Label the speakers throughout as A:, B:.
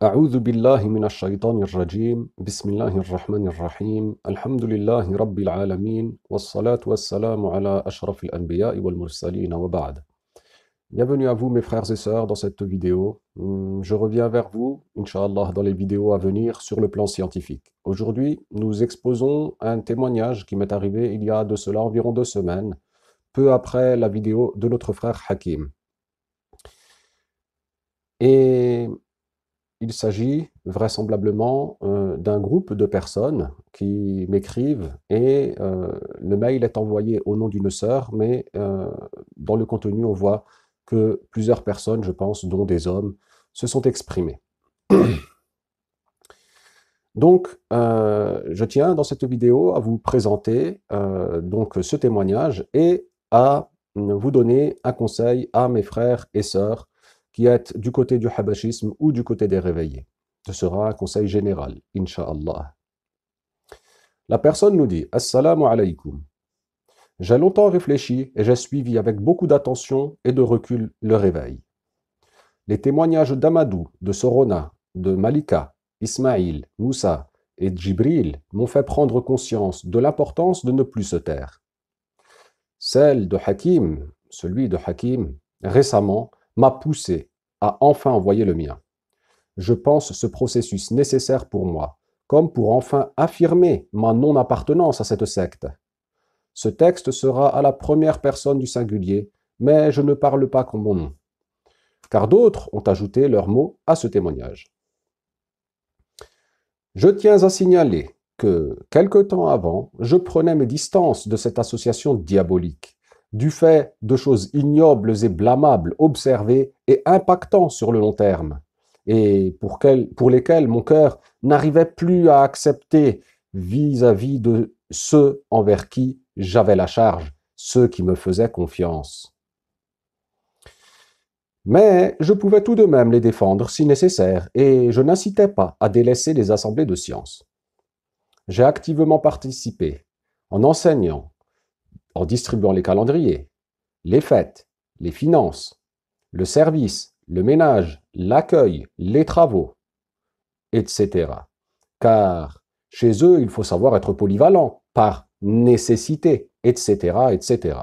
A: أعوذ بالله من الشيطان الرجيم بسم الله الرحمن الرحيم الحمد لله رب العالمين والصلاة والسلام على أشرف الأنبياء والمرسلين وبعد. Bienvenue à vous mes frères et sœurs dans cette vidéo. Je reviens vers vous, Inch'Allah, dans les vidéos à venir sur le plan scientifique. Aujourd'hui, nous exposons un témoignage qui m'est arrivé il y a de cela environ 2 semaines, peu après la vidéo de notre frère Hakim. Et il s'agit vraisemblablement d'un groupe de personnes qui m'écrivent et le mail est envoyé au nom d'une sœur, mais dans le contenu, on voit que plusieurs personnes, je pense, dont des hommes, se sont exprimés. Donc, je tiens dans cette vidéo à vous présenter donc ce témoignage et à vous donner un conseil à mes frères et sœurs qui êtes du côté du habashisme ou du côté des réveillés. Ce sera un conseil général, Inch'Allah. La personne nous dit « Assalamu alaikum ». J'ai longtemps réfléchi et j'ai suivi avec beaucoup d'attention et de recul le réveil. Les témoignages d'Amadou, de Sorona, de Malika, Ismaïl, Moussa et Djibril m'ont fait prendre conscience de l'importance de ne plus se taire. Celle de Hakim, celui de Hakim, récemment, m'a poussé à enfin envoyer le mien. Je pense ce processus nécessaire pour moi, comme pour enfin affirmer ma non-appartenance à cette secte. Ce texte sera à la première personne du singulier, mais je ne parle pas comme mon nom, car d'autres ont ajouté leurs mots à ce témoignage. Je tiens à signaler que, quelque temps avant, je prenais mes distances de cette association diabolique, du fait de choses ignobles et blâmables observées et impactant sur le long terme, et pour lesquelles mon cœur n'arrivait plus à accepter vis-à-vis de ceux envers qui j'avais la charge, ceux qui me faisaient confiance. Mais je pouvais tout de même les défendre si nécessaire, et je n'incitais pas à délaisser les assemblées de sciences. J'ai activement participé, en enseignant, en distribuant les calendriers, les fêtes, les finances, le service, le ménage, l'accueil, les travaux, etc. Car chez eux, il faut savoir être polyvalent, par nécessité, etc., etc.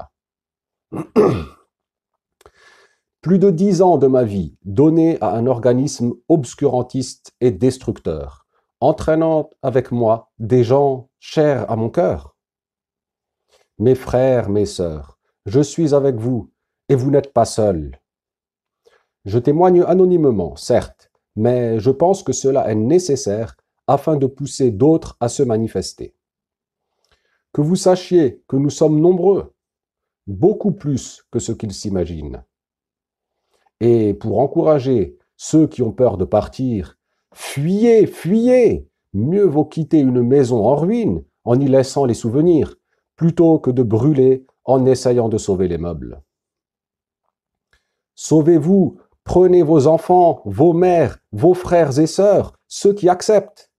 A: Plus de 10 ans de ma vie donnés à un organisme obscurantiste et destructeur, entraînant avec moi des gens chers à mon cœur. Mes frères, mes sœurs, je suis avec vous et vous n'êtes pas seuls. Je témoigne anonymement, certes, mais je pense que cela est nécessaire afin de pousser d'autres à se manifester. Que vous sachiez que nous sommes nombreux, beaucoup plus que ce qu'ils s'imaginent. Et pour encourager ceux qui ont peur de partir, fuyez, fuyez! Mieux vaut quitter une maison en ruine en y laissant les souvenirs, plutôt que de brûler en essayant de sauver les meubles. Sauvez-vous, prenez vos enfants, vos mères, vos frères et sœurs, ceux qui acceptent.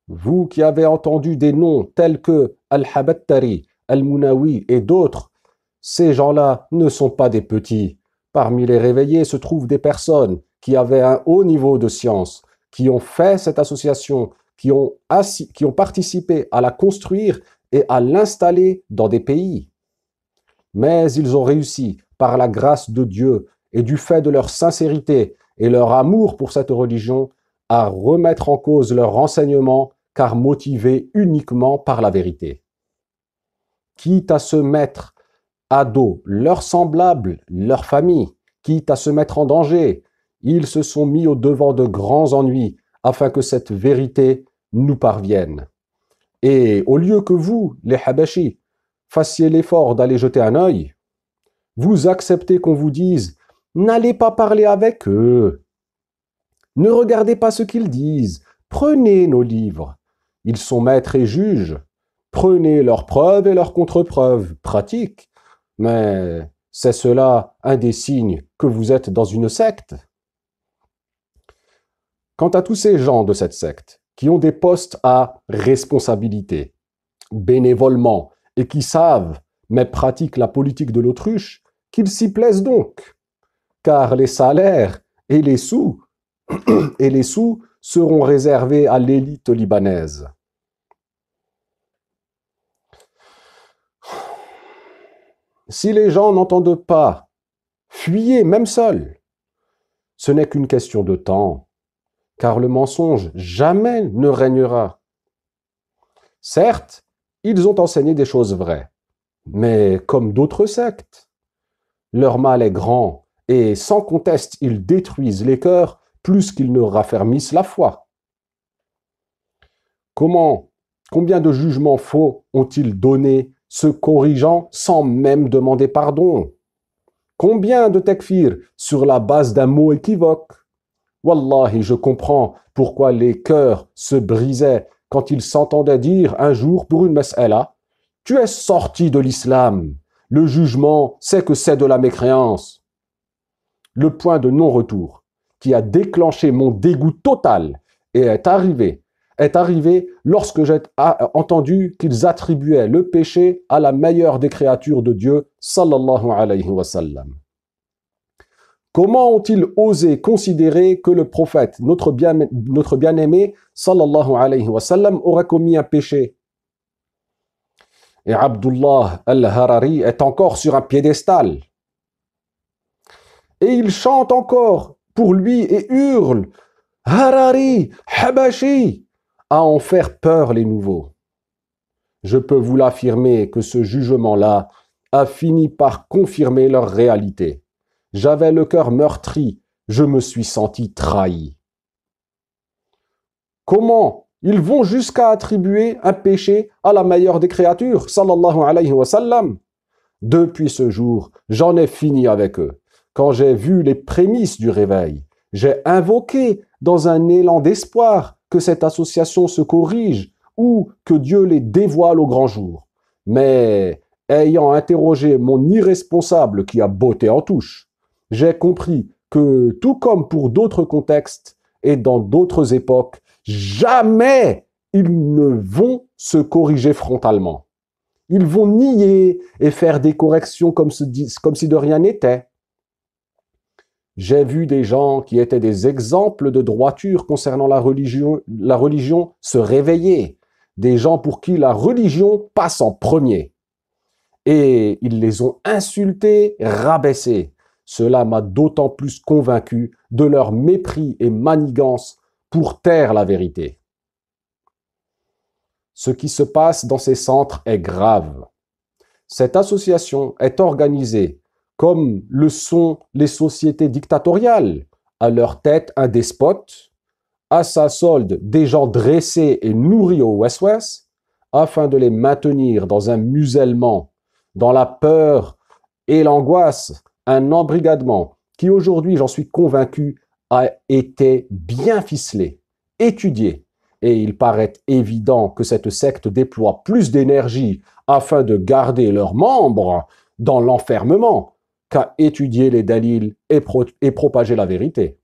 A: Vous qui avez entendu des noms tels que Al-Habattari, Al-Munawi et d'autres, ces gens-là ne sont pas des petits. Parmi les réveillés se trouvent des personnes qui avaient un haut niveau de science, qui ont fait cette association, qui ont participé à la construire et à l'installer dans des pays. Mais ils ont réussi, par la grâce de Dieu et du fait de leur sincérité et leur amour pour cette religion, à remettre en cause leurs renseignements, car motivés uniquement par la vérité. Quitte à se mettre à dos leurs semblables, leurs familles, quitte à se mettre en danger, ils se sont mis au devant de grands ennuis afin que cette vérité nous parvienne. Et au lieu que vous, les Habashis, fassiez l'effort d'aller jeter un œil, vous acceptez qu'on vous dise « N'allez pas parler avec eux, ne regardez pas ce qu'ils disent, prenez nos livres, ils sont maîtres et juges, prenez leurs preuves et leurs contre-preuves pratiques, mais c'est cela un des signes que vous êtes dans une secte. » Quant à tous ces gens de cette secte, qui ont des postes à responsabilité, bénévolement, et qui savent, mais pratiquent la politique de l'autruche, qu'ils s'y plaisent donc, car les salaires et les sous seront réservés à l'élite libanaise. Si les gens n'entendent pas, fuyez même seuls. Ce n'est qu'une question de temps, car le mensonge jamais ne régnera. Certes, ils ont enseigné des choses vraies, mais comme d'autres sectes, leur mal est grand et sans conteste, ils détruisent les cœurs plus qu'ils ne raffermissent la foi. Combien de jugements faux ont-ils donné, se corrigeant sans même demander pardon? Combien de takfir sur la base d'un mot équivoque? Wallahi, je comprends pourquoi les cœurs se brisaient quand ils s'entendaient dire un jour pour une mas'ala, « Tu es sorti de l'islam, le jugement, c'est que c'est de la mécréance. » Le point de non-retour qui a déclenché mon dégoût total est arrivé lorsque j'ai entendu qu'ils attribuaient le péché à la meilleure des créatures de Dieu, sallallahu alayhi wa sallam. Comment ont-ils osé considérer que le prophète, notre bien-aimé, sallallahu alayhi wa sallam, aurait commis un péché? Et Abdullah al-Harari est encore sur un piédestal. Et il chante encore pour lui et hurle « Harari, Habashi !» à en faire peur les nouveaux. Je peux vous l'affirmer que ce jugement-là a fini par confirmer leur réalité. J'avais le cœur meurtri, je me suis senti trahi. Comment ils vont jusqu'à attribuer un péché à la meilleure des créatures, sallallahu alayhi wa sallam? Depuis ce jour, j'en ai fini avec eux. Quand j'ai vu les prémices du réveil, j'ai invoqué dans un élan d'espoir que cette association se corrige ou que Dieu les dévoile au grand jour. Mais ayant interrogé mon irresponsable qui a botté en touche, j'ai compris que, tout comme pour d'autres contextes et dans d'autres époques, jamais ils ne vont se corriger frontalement. Ils vont nier et faire des corrections comme si de rien n'était. J'ai vu des gens qui étaient des exemples de droiture concernant la religion se réveiller. Des gens pour qui la religion passe en premier. Et ils les ont insultés, rabaissés. Cela m'a d'autant plus convaincu de leur mépris et manigance pour taire la vérité. Ce qui se passe dans ces centres est grave. Cette association est organisée comme le sont les sociétés dictatoriales, à leur tête un despote, à sa solde des gens dressés et nourris au West-West, afin de les maintenir dans un musellement, dans la peur et l'angoisse, un embrigadement qui aujourd'hui, j'en suis convaincu, a été bien ficelé, étudié. Et il paraît évident que cette secte déploie plus d'énergie afin de garder leurs membres dans l'enfermement qu'à étudier les dalils et propager la vérité.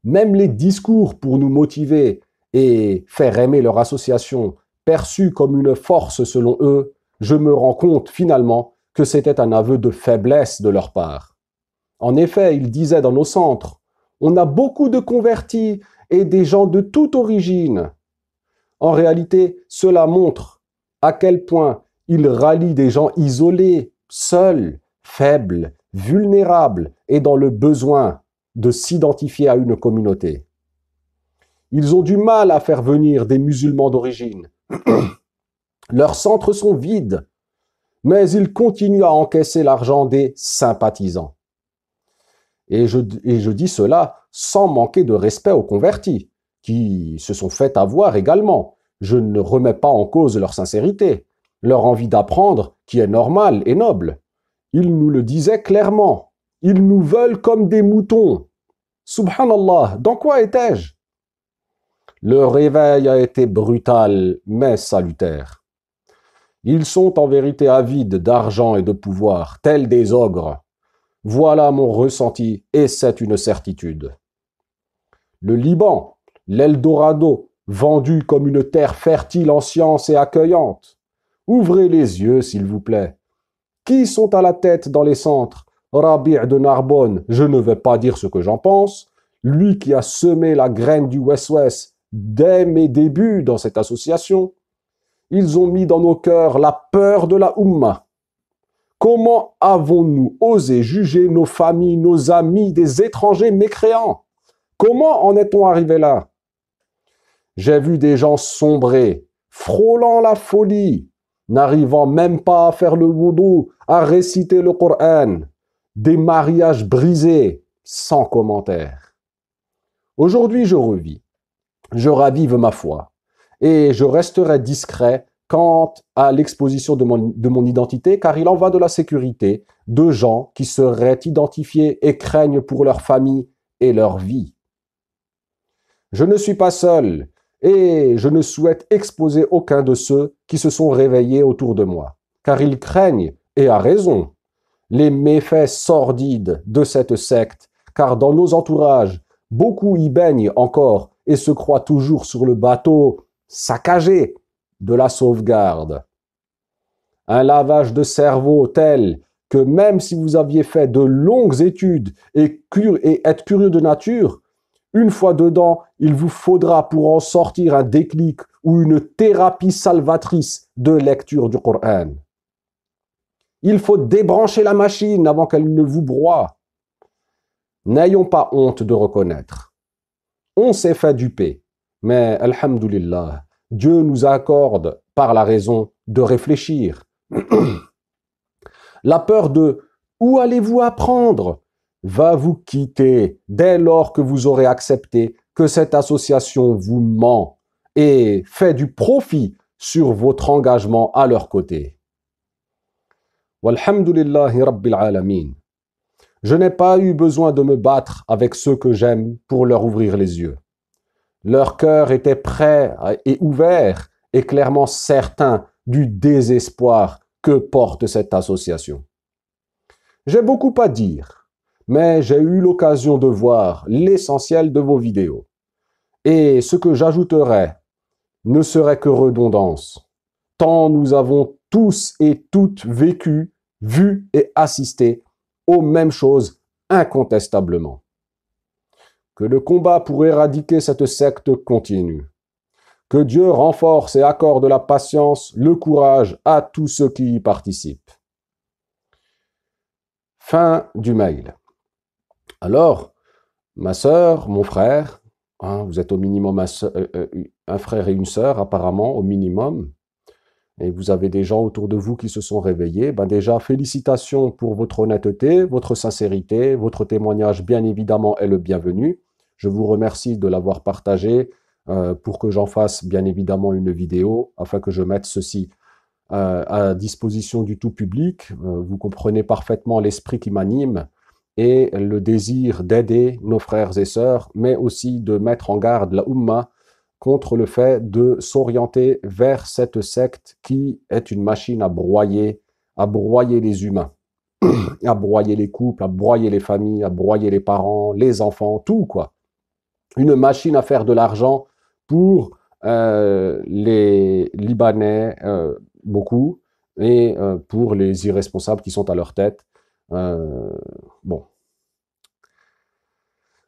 A: Même les discours pour nous motiver et faire aimer leur association, perçue comme une force selon eux, je me rends compte finalement que c'était un aveu de faiblesse de leur part. En effet, ils disaient dans nos centres, on a beaucoup de convertis et des gens de toute origine. En réalité, cela montre à quel point ils rallient des gens isolés, seuls, faibles, vulnérables et dans le besoin de s'identifier à une communauté. Ils ont du mal à faire venir des musulmans d'origine. Leurs centres sont vides, mais ils continuent à encaisser l'argent des sympathisants. Et je dis cela sans manquer de respect aux convertis, qui se sont fait avoir également. Je ne remets pas en cause leur sincérité, leur envie d'apprendre, qui est normale et noble. Ils nous le disaient clairement. Ils nous veulent comme des moutons. Subhanallah, dans quoi étais-je? Le réveil a été brutal, mais salutaire. Ils sont en vérité avides d'argent et de pouvoir, tels des ogres. Voilà mon ressenti, et c'est une certitude. Le Liban, l'Eldorado, vendu comme une terre fertile en sciences et accueillante. Ouvrez les yeux, s'il vous plaît. Qui sont à la tête dans les centres? Rabi' de Narbonne, je ne vais pas dire ce que j'en pense. lui qui a semé la graine du West-West dès mes débuts dans cette association. Ils ont mis dans nos cœurs la peur de la Ummah. Comment avons-nous osé juger nos familles, nos amis, des étrangers mécréants? Comment en est-on arrivé là? J'ai vu des gens sombrer, frôlant la folie, n'arrivant même pas à faire le wudu, à réciter le Coran, des mariages brisés, sans commentaire. Aujourd'hui, je revis, je ravive ma foi, et je resterai discret quant à l'exposition de mon identité, car il en va de la sécurité de gens qui seraient identifiés et craignent pour leur famille et leur vie. Je ne suis pas seul, et je ne souhaite exposer aucun de ceux qui se sont réveillés autour de moi, car ils craignent, et à raison, les méfaits sordides de cette secte, car dans nos entourages, beaucoup y baignent encore et se croient toujours sur le bateau saccagé de la sauvegarde. Un lavage de cerveau tel que même si vous aviez fait de longues études et être curieux de nature, une fois dedans, il vous faudra pour en sortir un déclic ou une thérapie salvatrice de lecture du Coran. Il faut débrancher la machine avant qu'elle ne vous broie. N'ayons pas honte de reconnaître. On s'est fait duper, mais alhamdoulilah, Dieu nous accorde par la raison de réfléchir. La peur de « où allez-vous apprendre ?» va vous quitter dès lors que vous aurez accepté que cette association vous ment et fait du profit sur votre engagement à leur côté. Walhamdulillahi Rabbil Alamin. Je n'ai pas eu besoin de me battre avec ceux que j'aime pour leur ouvrir les yeux. Leur cœur était prêt et ouvert et clairement certain du désespoir que porte cette association. J'ai beaucoup à dire, mais j'ai eu l'occasion de voir l'essentiel de vos vidéos. Et ce que j'ajouterai ne serait que redondance, tant nous avons tous et toutes vécu, vu et assisté aux mêmes choses incontestablement. Que le combat pour éradiquer cette secte continue. Que Dieu renforce et accorde la patience, le courage à tous ceux qui y participent. Fin du mail. Alors, ma sœur, mon frère, vous êtes au minimum un frère et une sœur apparemment, au minimum, et vous avez des gens autour de vous qui se sont réveillés, déjà félicitations pour votre honnêteté, votre sincérité, votre témoignage bien évidemment est le bienvenu. Je vous remercie de l'avoir partagé pour que j'en fasse bien évidemment une vidéo, afin que je mette ceci à disposition du tout public. Vous comprenez parfaitement l'esprit qui m'anime et le désir d'aider nos frères et sœurs, mais aussi de mettre en garde la Ummah contre le fait de s'orienter vers cette secte qui est une machine à broyer les humains, à broyer les couples, à broyer les familles, à broyer les parents, les enfants, tout quoi. Une machine à faire de l'argent pour les Libanais, beaucoup, et pour les irresponsables qui sont à leur tête. Bon.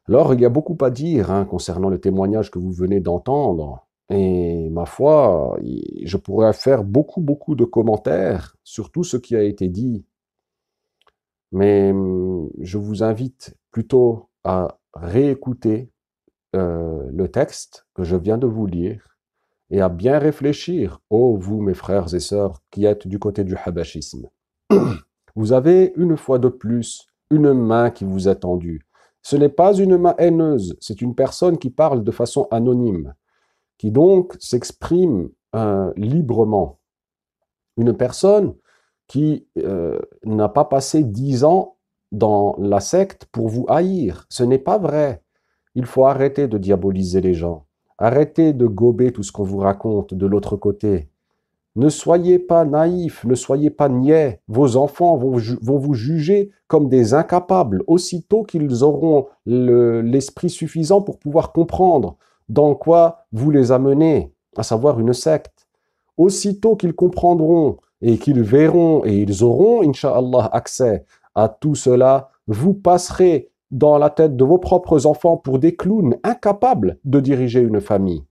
A: Alors, il y a beaucoup à dire concernant le témoignage que vous venez d'entendre. Et ma foi, je pourrais faire beaucoup de commentaires sur tout ce qui a été dit. Mais je vous invite plutôt à réécouter le texte que je viens de vous lire et à bien réfléchir, vous mes frères et sœurs qui êtes du côté du habachisme. Vous avez une fois de plus une main qui vous est tendue. Ce n'est pas une main haineuse, c'est une personne qui parle de façon anonyme, qui donc s'exprime librement. Une personne qui n'a pas passé 10 ans dans la secte pour vous haïr. Ce n'est pas vrai. Il faut arrêter de diaboliser les gens. Arrêtez de gober tout ce qu'on vous raconte de l'autre côté. Ne soyez pas naïfs, ne soyez pas niais. Vos enfants vont vous juger comme des incapables, aussitôt qu'ils auront l'esprit suffisant pour pouvoir comprendre dans quoi vous les amenez, à savoir une secte. Aussitôt qu'ils comprendront et qu'ils verront et ils auront, Inch'Allah, accès à tout cela, vous passerez dans la tête de vos propres enfants pour des clowns incapables de diriger une famille?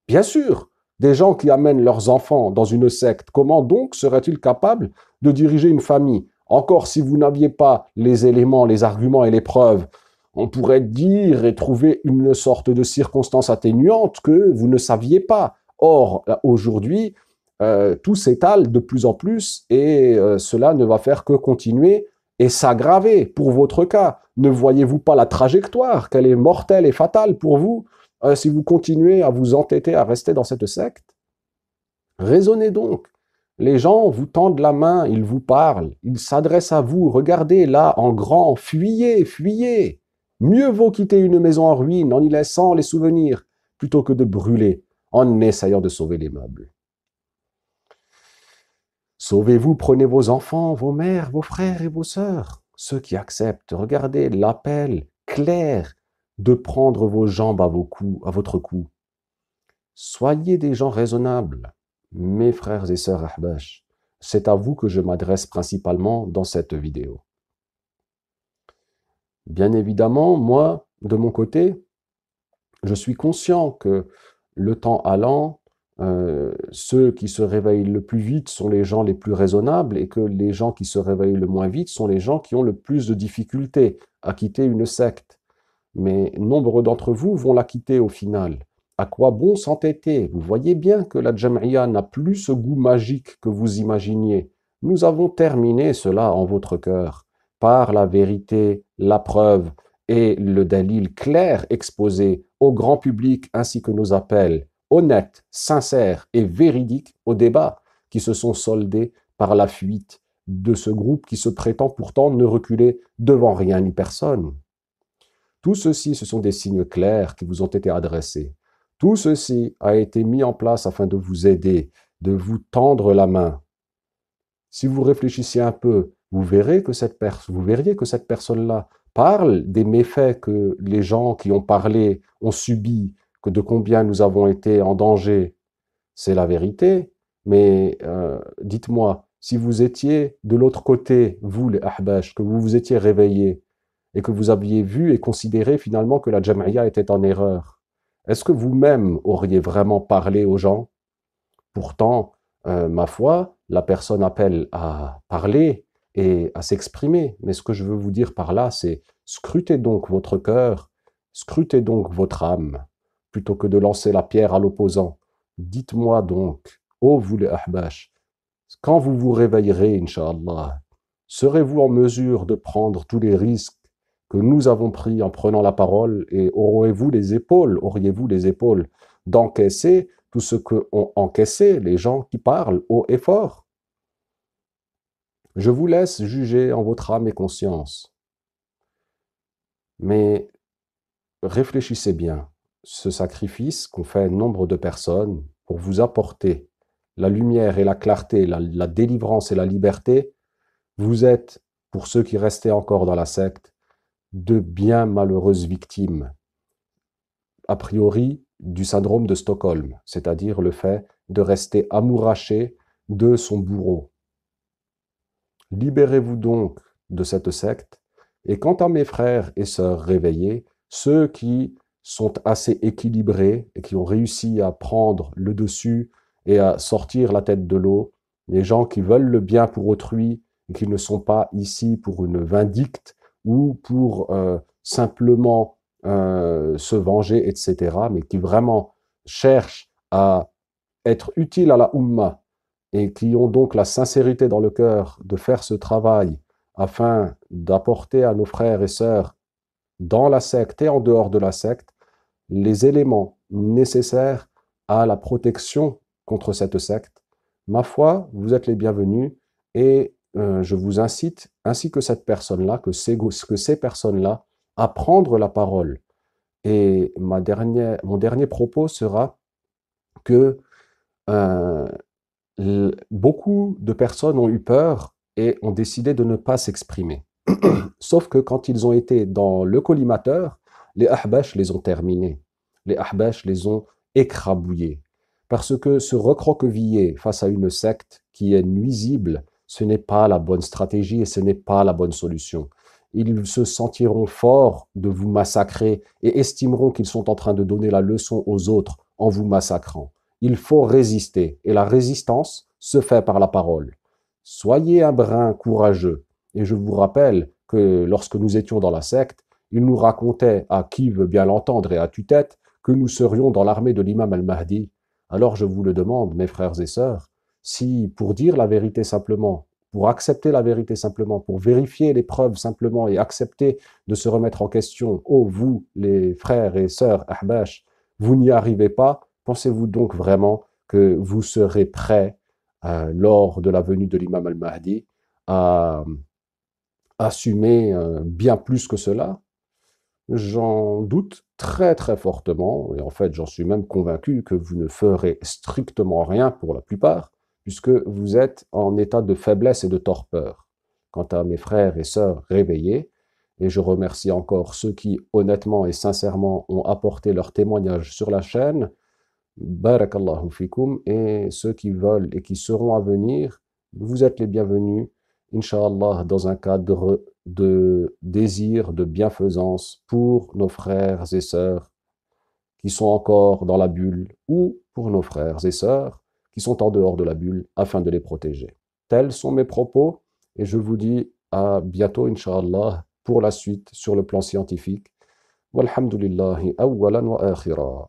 A: Bien sûr, des gens qui amènent leurs enfants dans une secte, comment donc seraient-ils capables de diriger une famille? Encore si vous n'aviez pas les éléments, les arguments et les preuves, on pourrait dire et trouver une sorte de circonstance atténuante que vous ne saviez pas. Or, aujourd'hui, tout s'étale de plus en plus et cela ne va faire que continuer et s'aggraver pour votre cas. Ne voyez-vous pas la trajectoire, qu'elle est mortelle et fatale pour vous si vous continuez à vous entêter à rester dans cette secte? Raisonnez donc. Les gens vous tendent la main, ils vous parlent, ils s'adressent à vous. Regardez là en grand, fuyez, fuyez. Mieux vaut quitter une maison en ruine en y laissant les souvenirs plutôt que de brûler en essayant de sauver les meubles. Sauvez-vous, prenez vos enfants, vos mères, vos frères et vos sœurs. Ceux qui acceptent, regardez l'appel clair de prendre vos jambes à votre cou. Soyez des gens raisonnables, mes frères et sœurs Ahbash. C'est à vous que je m'adresse principalement dans cette vidéo. Bien évidemment, moi, de mon côté, je suis conscient que le temps allant, ceux qui se réveillent le plus vite sont les gens les plus raisonnables et que les gens qui se réveillent le moins vite sont les gens qui ont le plus de difficultés à quitter une secte. Mais nombre d'entre vous vont la quitter au final. À quoi bon s'entêter? Vous voyez bien que la Jam'iyya n'a plus ce goût magique que vous imaginiez. Nous avons terminé cela en votre cœur, par la vérité, la preuve et le dalil clair exposé au grand public ainsi que nos appels honnêtes, sincères et véridiques au débat qui se sont soldés par la fuite de ce groupe qui se prétend pourtant ne reculer devant rien ni personne. Tout ceci, ce sont des signes clairs qui vous ont été adressés. Tout ceci a été mis en place afin de vous aider, de vous tendre la main. Si vous réfléchissiez un peu, vous verriez que cette personne-là parle des méfaits que les gens qui ont parlé ont subis, que de combien nous avons été en danger. C'est la vérité. Mais dites-moi, si vous étiez de l'autre côté, vous les Ahbash, que vous vous étiez réveillés, et que vous aviez vu et considéré finalement que la Jam'iyya était en erreur, est-ce que vous-même auriez vraiment parlé aux gens? Pourtant, ma foi, la personne appelle à parler et à s'exprimer. Mais ce que je veux vous dire par là, c'est scrutez donc votre cœur, scrutez donc votre âme, plutôt que de lancer la pierre à l'opposant. Dites-moi donc, ô vous les Ahbash, quand vous vous réveillerez, Inch'Allah, serez-vous en mesure de prendre tous les risques que nous avons pris en prenant la parole et auriez-vous les épaules d'encaisser tout ce qu'ont encaissé les gens qui parlent haut et fort? Je vous laisse juger en votre âme et conscience. Mais réfléchissez bien. Ce sacrifice qu'ont fait nombre de personnes pour vous apporter la lumière et la clarté, la délivrance et la liberté, vous êtes, pour ceux qui restaient encore dans la secte, de bien malheureuses victimes, a priori du syndrome de Stockholm, c'est-à-dire le fait de rester amouraché de son bourreau. Libérez-vous donc de cette secte, et quant à mes frères et sœurs réveillés, ceux qui sont assez équilibrés et qui ont réussi à prendre le dessus et à sortir la tête de l'eau, les gens qui veulent le bien pour autrui et qui ne sont pas ici pour une vindicte ou pour simplement se venger, etc., mais qui vraiment cherchent à être utiles à la Ummah et qui ont donc la sincérité dans le cœur de faire ce travail afin d'apporter à nos frères et sœurs dans la secte et en dehors de la secte les éléments nécessaires à la protection contre cette secte. Ma foi, vous êtes les bienvenus et je vous incite, ainsi que cette personne-là, que ces personnes-là, à prendre la parole. Et mon dernier propos sera que beaucoup de personnes ont eu peur et ont décidé de ne pas s'exprimer. Sauf que quand ils ont été dans le collimateur, les Ahbash les ont terminés. Les Ahbash les ont écrabouillés. Parce que se recroqueviller face à une secte qui est nuisible, ce n'est pas la bonne stratégie et ce n'est pas la bonne solution. ils se sentiront forts de vous massacrer et estimeront qu'ils sont en train de donner la leçon aux autres en vous massacrant. Il faut résister et la résistance se fait par la parole. Soyez un brin courageux. Et je vous rappelle que lorsque nous étions dans la secte, il nous racontait, à qui veut bien l'entendre et à tue-tête, que nous serions dans l'armée de l'imam al-Mahdi. Alors je vous le demande, mes frères et sœurs, si pour dire la vérité simplement, pour accepter la vérité simplement, pour vérifier les preuves simplement et accepter de se remettre en question, oh vous, les frères et sœurs Ahbash, vous n'y arrivez pas, pensez-vous donc vraiment que vous serez prêts lors de la venue de l'imam al-Mahdi à assumer bien plus que cela? J'en doute très très fortement, et en fait j'en suis même convaincu que vous ne ferez strictement rien pour la plupart, puisque vous êtes en état de faiblesse et de torpeur. Quant à mes frères et sœurs réveillés, et je remercie encore ceux qui honnêtement et sincèrement ont apporté leur témoignage sur la chaîne, barakallahu fikum, et ceux qui veulent et qui seront à venir, vous êtes les bienvenus, Inch'Allah, dans un cadre de désir, de bienfaisance pour nos frères et sœurs qui sont encore dans la bulle ou pour nos frères et sœurs qui sont en dehors de la bulle afin de les protéger. Tels sont mes propos et je vous dis à bientôt, Inch'Allah, pour la suite sur le plan scientifique. Walhamdulillahi awwalan wa akhira.